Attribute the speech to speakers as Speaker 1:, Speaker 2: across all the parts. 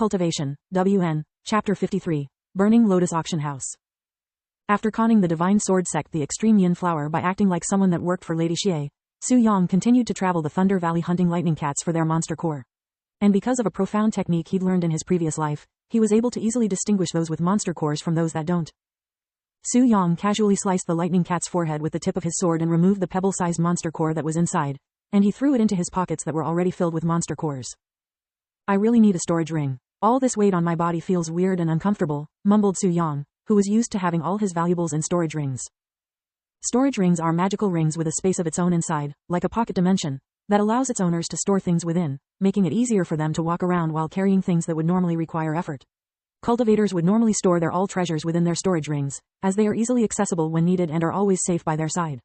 Speaker 1: Cultivation, WN, Chapter 53, Burning Lotus Auction House. After conning the divine sword sect the extreme yin flower by acting like someone that worked for Lady Xie, Su Yang continued to travel the Thunder Valley hunting lightning cats for their monster core. And because of a profound technique he'd learned in his previous life, he was able to easily distinguish those with monster cores from those that don't. Su Yang casually sliced the lightning cat's forehead with the tip of his sword and removed the pebble-sized monster core that was inside, and he threw it into his pockets that were already filled with monster cores. I really need a storage ring. All this weight on my body feels weird and uncomfortable, mumbled Su Yang, who was used to having all his valuables in storage rings. Storage rings are magical rings with a space of its own inside, like a pocket dimension, that allows its owners to store things within, making it easier for them to walk around while carrying things that would normally require effort. Cultivators would normally store their all treasures within their storage rings, as they are easily accessible when needed and are always safe by their side.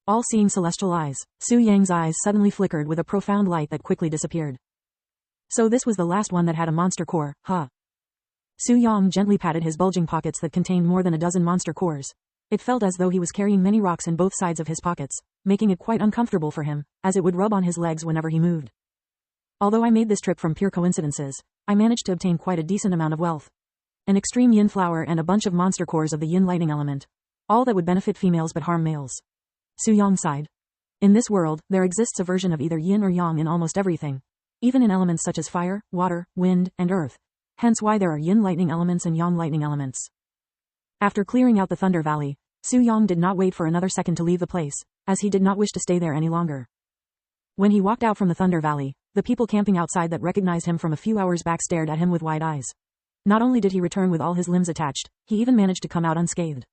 Speaker 1: All-seeing celestial eyes, Su Yang's eyes suddenly flickered with a profound light that quickly disappeared. So this was the last one that had a monster core, huh? Su Yang gently patted his bulging pockets that contained more than a dozen monster cores. It felt as though he was carrying many rocks in both sides of his pockets, making it quite uncomfortable for him, as it would rub on his legs whenever he moved. Although I made this trip from pure coincidences, I managed to obtain quite a decent amount of wealth. An extreme yin flower and a bunch of monster cores of the yin lightning element. All that would benefit females but harm males. Su Yang sighed. In this world, there exists a version of either yin or yang in almost everything. Even in elements such as fire, water, wind, and earth. Hence why there are yin lightning elements and yang lightning elements. After clearing out the Thunder Valley, Su Yang did not wait for another second to leave the place, as he did not wish to stay there any longer. When he walked out from the Thunder Valley, the people camping outside that recognized him from a few hours back stared at him with wide eyes. Not only did he return with all his limbs attached, he even managed to come out unscathed.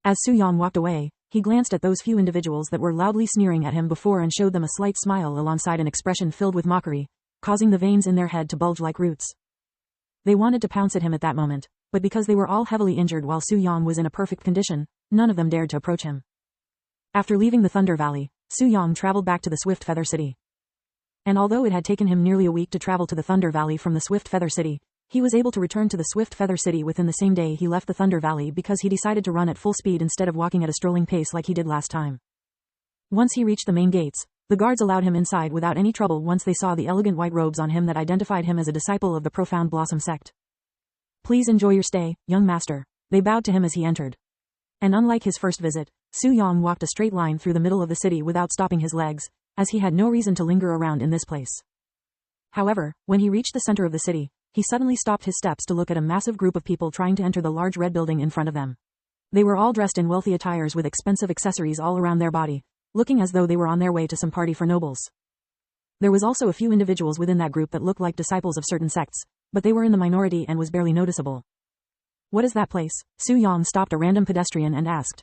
Speaker 1: As Su Yang walked away, he glanced at those few individuals that were loudly sneering at him before and showed them a slight smile alongside an expression filled with mockery, causing the veins in their head to bulge like roots. They wanted to pounce at him at that moment, but because they were all heavily injured while Su Yang was in a perfect condition, none of them dared to approach him. After leaving the Thunder Valley, Su Yang traveled back to the Swift Feather City. And although it had taken him nearly a week to travel to the Thunder Valley from the Swift Feather City, he was able to return to the Swift Feather City within the same day he left the Thunder Valley because he decided to run at full speed instead of walking at a strolling pace like he did last time. Once he reached the main gates, the guards allowed him inside without any trouble once they saw the elegant white robes on him that identified him as a disciple of the Profound Blossom sect. Please enjoy your stay, young master. They bowed to him as he entered. And unlike his first visit, Su Yang walked a straight line through the middle of the city without stopping his legs, as he had no reason to linger around in this place. However, when he reached the center of the city, he suddenly stopped his steps to look at a massive group of people trying to enter the large red building in front of them. They were all dressed in wealthy attires with expensive accessories all around their body, looking as though they were on their way to some party for nobles. There was also a few individuals within that group that looked like disciples of certain sects, but they were in the minority and was barely noticeable. What is that place? Su Yang stopped a random pedestrian and asked.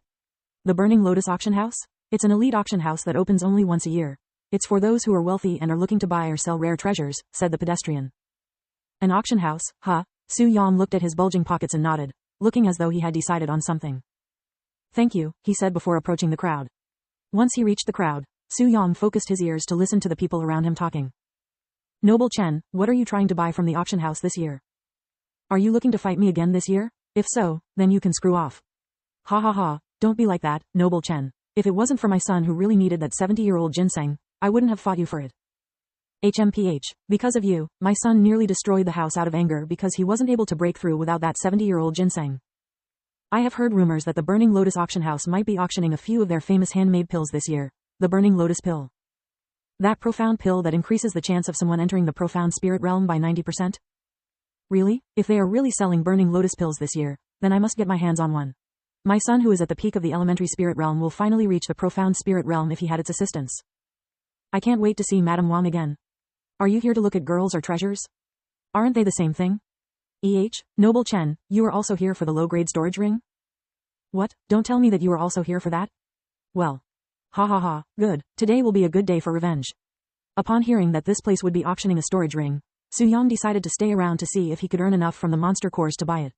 Speaker 1: The Burning Lotus Auction House? It's an elite auction house that opens only once a year. It's for those who are wealthy and are looking to buy or sell rare treasures, said the pedestrian. An auction house, huh? Su Yang looked at his bulging pockets and nodded, looking as though he had decided on something. Thank you, he said before approaching the crowd. Once he reached the crowd, Su Yang focused his ears to listen to the people around him talking. Noble Chen, what are you trying to buy from the auction house this year? Are you looking to fight me again this year? If so, then you can screw off. Ha ha ha, don't be like that, Noble Chen. If it wasn't for my son who really needed that 70-year-old ginseng, I wouldn't have fought you for it. HMPH, because of you, my son nearly destroyed the house out of anger because he wasn't able to break through without that 70-year-old ginseng. I have heard rumors that the Burning Lotus Auction House might be auctioning a few of their famous handmade pills this year, the Burning Lotus Pill. That profound pill that increases the chance of someone entering the profound spirit realm by 90%? Really? If they are really selling Burning Lotus pills this year, then I must get my hands on one. My son who is at the peak of the elementary spirit realm will finally reach the profound spirit realm if he had its assistance. I can't wait to see Madame Wang again. Are you here to look at girls or treasures? Aren't they the same thing? Noble Chen, you are also here for the low-grade storage ring? What? Don't tell me that you are also here for that? Well. Ha ha ha, good, today will be a good day for revenge. Upon hearing that this place would be auctioning a storage ring, Su Yang decided to stay around to see if he could earn enough from the monster cores to buy it.